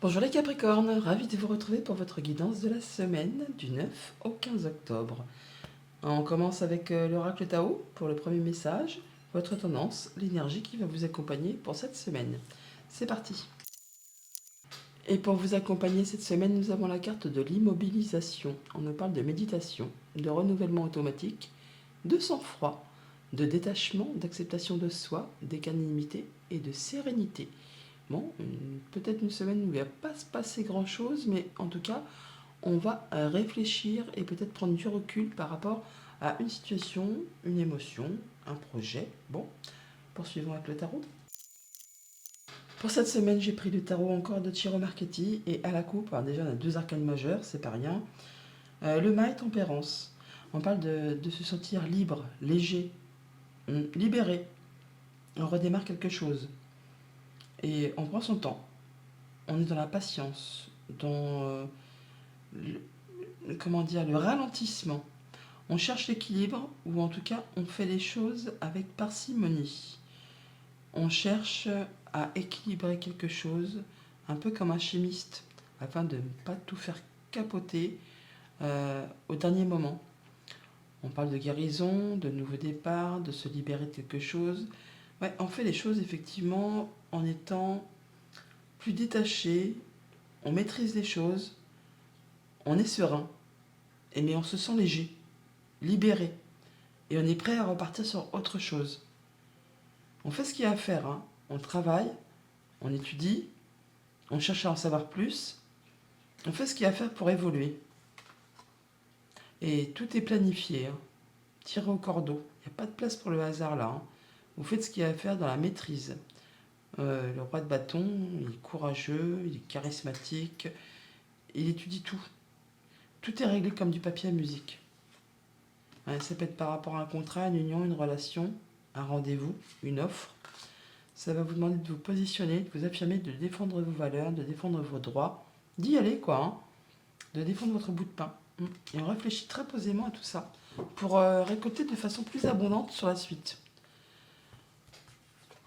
Bonjour les Capricornes, ravi de vous retrouver pour votre guidance de la semaine du 9 au 15 octobre. On commence avec l'oracle Tao pour le premier message, votre tendance, l'énergie qui va vous accompagner pour cette semaine. C'est parti. Et pour vous accompagner cette semaine, nous avons la carte de l'immobilisation. On nous parle de méditation, de renouvellement automatique, de sang-froid, de détachement, d'acceptation de soi, d'équanimité et de sérénité. Bon, peut-être une semaine où il ne va pas se passer grand-chose, mais en tout cas, on va réfléchir et peut-être prendre du recul par rapport à une situation, une émotion, un projet. Bon, poursuivons avec le tarot. Pour cette semaine, j'ai pris le tarot encore de Chiro Marchetti et à la coupe. Alors déjà, on a deux arcanes majeures, c'est pas rien. Le mât et tempérance. On parle de se sentir libre, léger, libéré. On redémarre quelque chose. Et on prend son temps. On est dans la patience, dans comment dire, le ralentissement. On cherche l'équilibre, ou en tout cas, on fait les choses avec parcimonie. On cherche à équilibrer quelque chose, un peu comme un chimiste, afin de ne pas tout faire capoter au dernier moment. On parle de guérison, de nouveau départ, de se libérer de quelque chose. Ouais, on fait les choses effectivement en étant plus détaché, on maîtrise les choses, on est serein, mais on se sent léger, libéré, et on est prêt à repartir sur autre chose. On fait ce qu'il y a à faire, hein. On travaille, on étudie, on cherche à en savoir plus, on fait ce qu'il y a à faire pour évoluer. Et tout est planifié, hein. Tiré au cordeau, il n'y a pas de place pour le hasard là, hein. Vous faites ce qu'il y a à faire dans la maîtrise. Le roi de bâton, il est courageux, il est charismatique, il étudie tout. Tout est réglé comme du papier à musique. Ouais, ça peut être par rapport à un contrat, une union, une relation, un rendez-vous, une offre. Ça va vous demander de vous positionner, de vous affirmer, de défendre vos valeurs, de défendre vos droits, d'y aller quoi, hein, de défendre votre bout de pain. Et on réfléchit très posément à tout ça pour récolter de façon plus abondante sur la suite.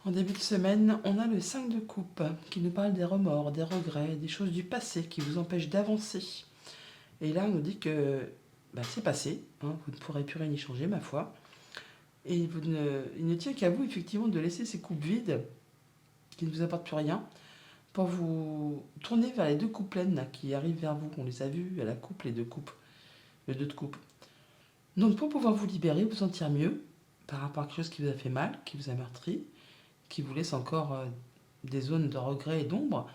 En début de semaine, on a le 5 de coupe qui nous parle des remords, des regrets, des choses du passé qui vous empêchent d'avancer. Et là, on nous dit que c'est passé, hein, vous ne pourrez plus rien y changer, ma foi. Et il ne tient qu'à vous, effectivement, de laisser ces coupes vides qui ne vous apportent plus rien pour vous tourner vers les deux coupes pleines là, qui arrivent vers vous. On les a vus à la coupe, les deux coupes, le deux de coupe. Donc, pour pouvoir vous libérer, vous sentir mieux par rapport à quelque chose qui vous a fait mal, qui vous a meurtri, qui vous laisse encore des zones de regret et d'ombre,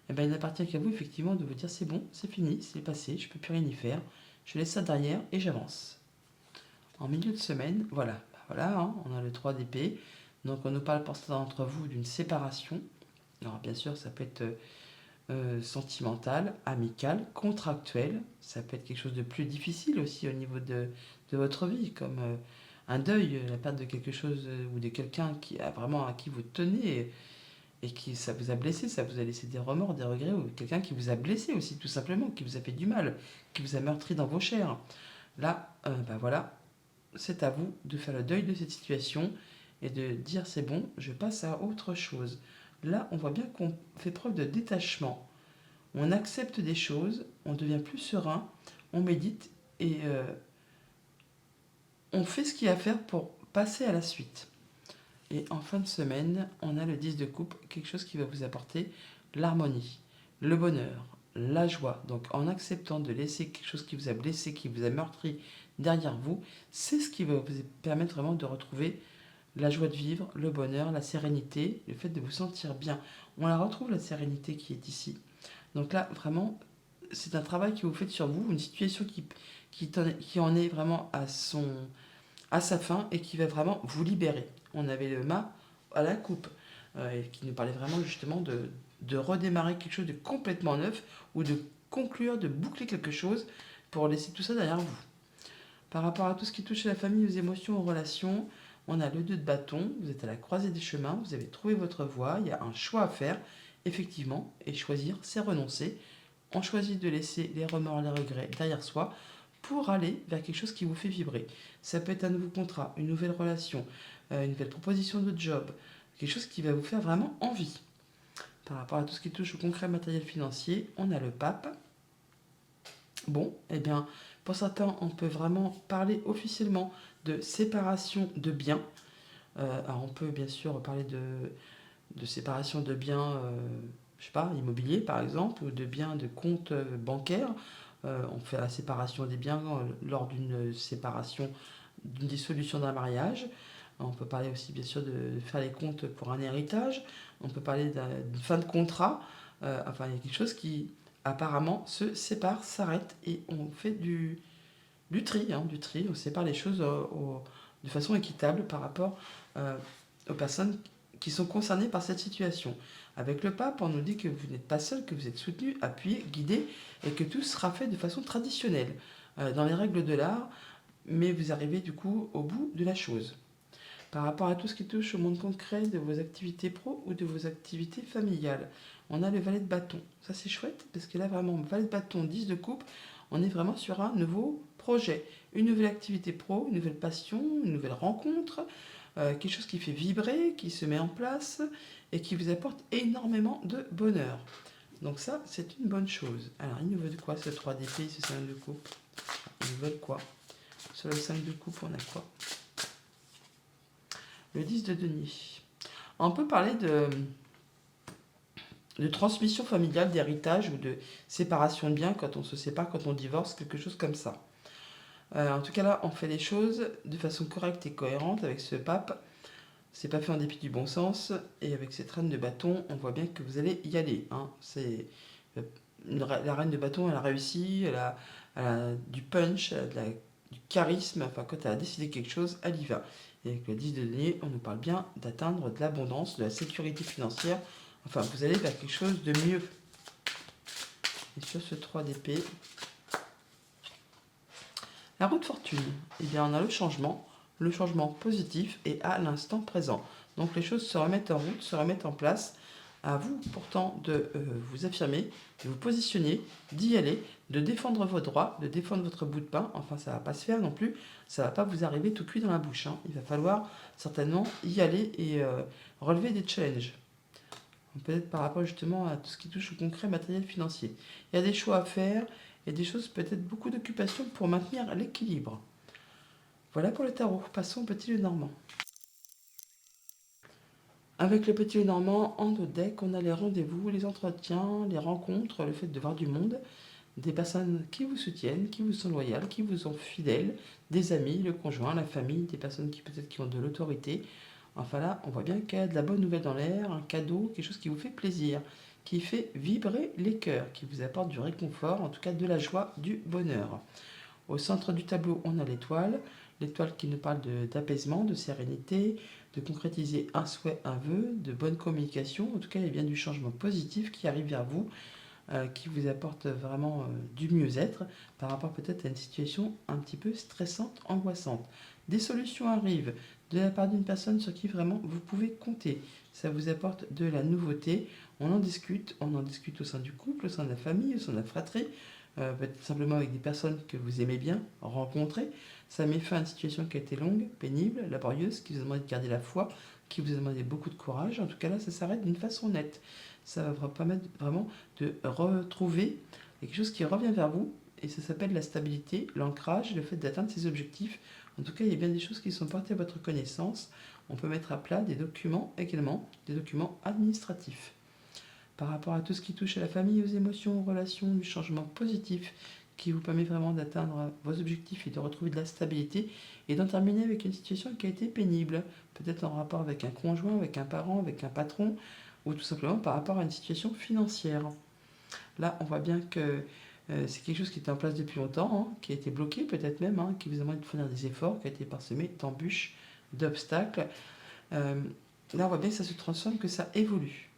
il n'appartient qu'à vous, effectivement, de vous dire c'est bon, c'est fini, c'est passé, je ne peux plus rien y faire, je laisse ça derrière et j'avance. En milieu de semaine, voilà, hein, on a le 3 d'épée. Donc on nous parle pour certains d'entre vous d'une séparation. Alors bien sûr, ça peut être sentimental, amical, contractuel. Ça peut être quelque chose de plus difficile aussi au niveau de votre vie, comme un deuil, la perte de quelque chose ou de quelqu'un qui a vraiment à qui vous tenez et qui ça vous a blessé, ça vous a laissé des remords, des regrets, ou quelqu'un qui vous a blessé aussi tout simplement, qui vous a fait du mal, qui vous a meurtri dans vos chairs. Là, voilà, c'est à vous de faire le deuil de cette situation et de dire c'est bon, je passe à autre chose. Là, on voit bien qu'on fait preuve de détachement. On accepte des choses, on devient plus serein, on médite et on fait ce qu'il y a à faire pour passer à la suite. Et en fin de semaine, on a le 10 de coupe, quelque chose qui va vous apporter l'harmonie, le bonheur, la joie. Donc en acceptant de laisser quelque chose qui vous a blessé, qui vous a meurtri derrière vous, c'est ce qui va vous permettre vraiment de retrouver la joie de vivre, le bonheur, la sérénité, le fait de vous sentir bien. On la retrouve, la sérénité qui est ici. Donc là, vraiment, c'est un travail que vous faites sur vous, une situation qui en est vraiment à sa fin et qui va vraiment vous libérer. On avait le mât à la coupe, qui nous parlait vraiment justement de redémarrer quelque chose de complètement neuf ou de conclure, de boucler quelque chose pour laisser tout ça derrière vous. Par rapport à tout ce qui touche à la famille, aux émotions, aux relations, on a le 2 de bâton, vous êtes à la croisée des chemins, vous avez trouvé votre voie, il y a un choix à faire, effectivement, et choisir, c'est renoncer. On choisit de laisser les remords, les regrets derrière soi pour aller vers quelque chose qui vous fait vibrer. Ça peut être un nouveau contrat, une nouvelle relation, une nouvelle proposition de job, quelque chose qui va vous faire vraiment envie. Par rapport à tout ce qui touche au concret matériel financier, on a le pape. Bon, eh bien, pour certains, on peut vraiment parler officiellement de séparation de biens. Alors on peut bien sûr parler de séparation de biens, je sais pas, immobiliers par exemple, ou de biens de comptes bancaires. On fait la séparation des biens lors d'une séparation, d'une dissolution d'un mariage. On peut parler aussi bien sûr de faire les comptes pour un héritage. On peut parler d'une fin de contrat. Enfin, il y a quelque chose qui apparemment se sépare, s'arrête et on fait du tri, hein, du tri. On sépare les choses de façon équitable par rapport euh, aux personnes qui sont concernées par cette situation. Avec le pape, on nous dit que vous n'êtes pas seul, que vous êtes soutenu, appuyé, guidé et que tout sera fait de façon traditionnelle, dans les règles de l'art, mais vous arrivez du coup au bout de la chose. Par rapport à tout ce qui touche au monde concret de vos activités pro ou de vos activités familiales, on a le valet de bâton. Ça c'est chouette parce que là vraiment, valet de bâton, 10 de coupe, on est vraiment sur un nouveau projet, une nouvelle activité pro, une nouvelle passion, une nouvelle rencontre, quelque chose qui fait vibrer, qui se met en place et qui vous apporte énormément de bonheur. Donc ça, c'est une bonne chose. Alors, ils nous veulent quoi, ce 3 d'épée, ce 5 de coupe? Ils nous veulent quoi? Sur le 5 de coupe, on a quoi? Le 10 de denier. On peut parler de transmission familiale, d'héritage ou de séparation de biens quand on se sépare, quand on divorce, quelque chose comme ça. En tout cas là, on fait les choses de façon correcte et cohérente avec ce pape. C'est pas fait en dépit du bon sens. Et avec cette reine de bâton, on voit bien que vous allez y aller. Hein. La reine de bâton, elle a réussi, elle a du punch, elle a du charisme. Enfin, quand elle a décidé quelque chose, elle y va. Et avec le 10 de denier, on nous parle bien d'atteindre de l'abondance, de la sécurité financière. Enfin, vous allez vers quelque chose de mieux. Et sur ce 3 d'épée, la roue de fortune, eh bien, on a le changement positif et à l'instant présent. Donc les choses se remettent en route, se remettent en place. À vous pourtant de vous affirmer, de vous positionner, d'y aller, de défendre vos droits, de défendre votre bout de pain. Enfin, ça ne va pas se faire non plus. Ça ne va pas vous arriver tout cuit dans la bouche. Hein. Il va falloir certainement y aller et relever des challenges. Peut-être par rapport justement à tout ce qui touche au concret matériel financier. Il y a des choix à faire et des choses, peut-être beaucoup d'occupations pour maintenir l'équilibre. Voilà pour le tarot. Passons au petit Lenormand. Avec le petit Lenormand, en dos de deck, on a les rendez-vous, les entretiens, les rencontres, le fait de voir du monde, des personnes qui vous soutiennent, qui vous sont loyales, qui vous sont fidèles, des amis, le conjoint, la famille, des personnes qui peut-être qui ont de l'autorité. Enfin là, on voit bien qu'il y a de la bonne nouvelle dans l'air, un cadeau, quelque chose qui vous fait plaisir, qui fait vibrer les cœurs, qui vous apporte du réconfort, en tout cas de la joie, du bonheur. Au centre du tableau, on a l'étoile qui nous parle d'apaisement, de sérénité, de concrétiser un souhait, un vœu, de bonne communication. En tout cas, il y a bien du changement positif qui arrive vers vous, qui vous apporte vraiment du mieux-être par rapport peut-être à une situation un petit peu stressante, angoissante. Des solutions arrivent de la part d'une personne sur qui vraiment vous pouvez compter. Ça vous apporte de la nouveauté. On en discute au sein du couple, au sein de la famille, au sein de la fratrie, peut-être simplement avec des personnes que vous aimez bien rencontrer. Ça met fin à une situation qui a été longue, pénible, laborieuse, qui vous a demandé de garder la foi, qui vous a demandé beaucoup de courage. En tout cas là, ça s'arrête d'une façon nette. Ça va vous permettre vraiment de retrouver quelque chose qui revient vers vous. Et ça s'appelle la stabilité, l'ancrage, le fait d'atteindre ses objectifs. En tout cas, il y a bien des choses qui sont portées à votre connaissance. On peut mettre à plat des documents également, des documents administratifs. Par rapport à tout ce qui touche à la famille, aux émotions, aux relations, du changement positif qui vous permet vraiment d'atteindre vos objectifs et de retrouver de la stabilité et d'en terminer avec une situation qui a été pénible, peut-être en rapport avec un conjoint, avec un parent, avec un patron ou tout simplement par rapport à une situation financière. Là, on voit bien que c'est quelque chose qui était en place depuis longtemps, hein, qui a été bloqué peut-être même, hein, qui vous a demandé de fournir des efforts, qui a été parsemé d'embûches, d'obstacles. Euh, Là, on voit bien que ça se transforme, que ça évolue.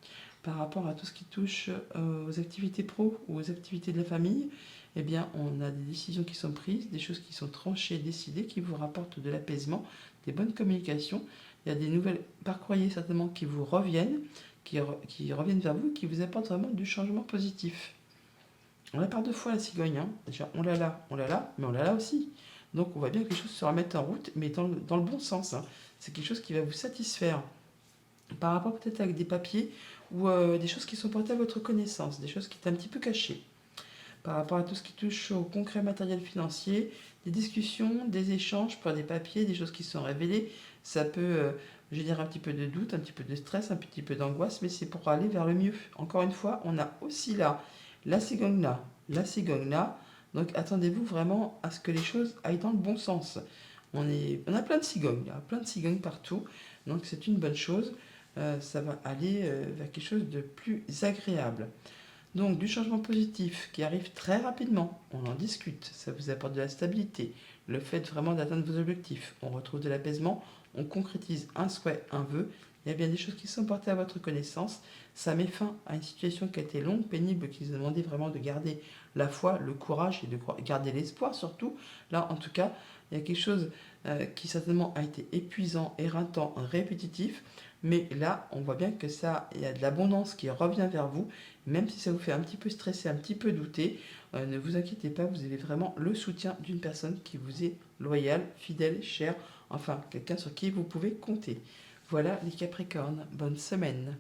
Par rapport à tout ce qui touche aux activités pro ou aux activités de la famille, eh bien, on a des décisions qui sont prises, des choses qui sont tranchées, décidées, qui vous rapportent de l'apaisement, des bonnes communications. Il y a des nouvelles par courrier certainement qui vous reviennent, qui reviennent vers vous, qui vous apportent vraiment du changement positif. On la part deux fois la cigogne. Hein. Déjà, on l'a là, mais on l'a là aussi. Donc, on voit bien que les choses se remettent en route, mais dans le bon sens. Hein. C'est quelque chose qui va vous satisfaire. par rapport peut-être avec des papiers ou des choses qui sont portées à votre connaissance, des choses qui étaient un petit peu cachées. Par rapport à tout ce qui touche au concret matériel financier, des discussions, des échanges pour des papiers, des choses qui sont révélées, ça peut générer un petit peu de doute, un petit peu de stress, un petit peu d'angoisse, mais c'est pour aller vers le mieux. Encore une fois, on a aussi là la cigogna, donc attendez-vous vraiment à ce que les choses aillent dans le bon sens. On a plein de cigognes, il y a plein de cigognes partout, donc c'est une bonne chose. Ça va aller vers quelque chose de plus agréable. Donc du changement positif qui arrive très rapidement, on en discute, ça vous apporte de la stabilité, le fait vraiment d'atteindre vos objectifs, on retrouve de l'apaisement, on concrétise un souhait, un vœu, il y a bien des choses qui sont portées à votre connaissance, ça met fin à une situation qui a été longue, pénible, qui vous a demandé vraiment de garder la foi, le courage et de garder l'espoir surtout. Là en tout cas, il y a quelque chose qui certainement a été épuisant, éreintant, répétitif, mais là on voit bien que ça, il y a de l'abondance qui revient vers vous, même si ça vous fait un petit peu stresser, un petit peu douter, ne vous inquiétez pas, vous avez vraiment le soutien d'une personne qui vous est loyale, fidèle, chère, enfin quelqu'un sur qui vous pouvez compter. Voilà les Capricornes, bonne semaine.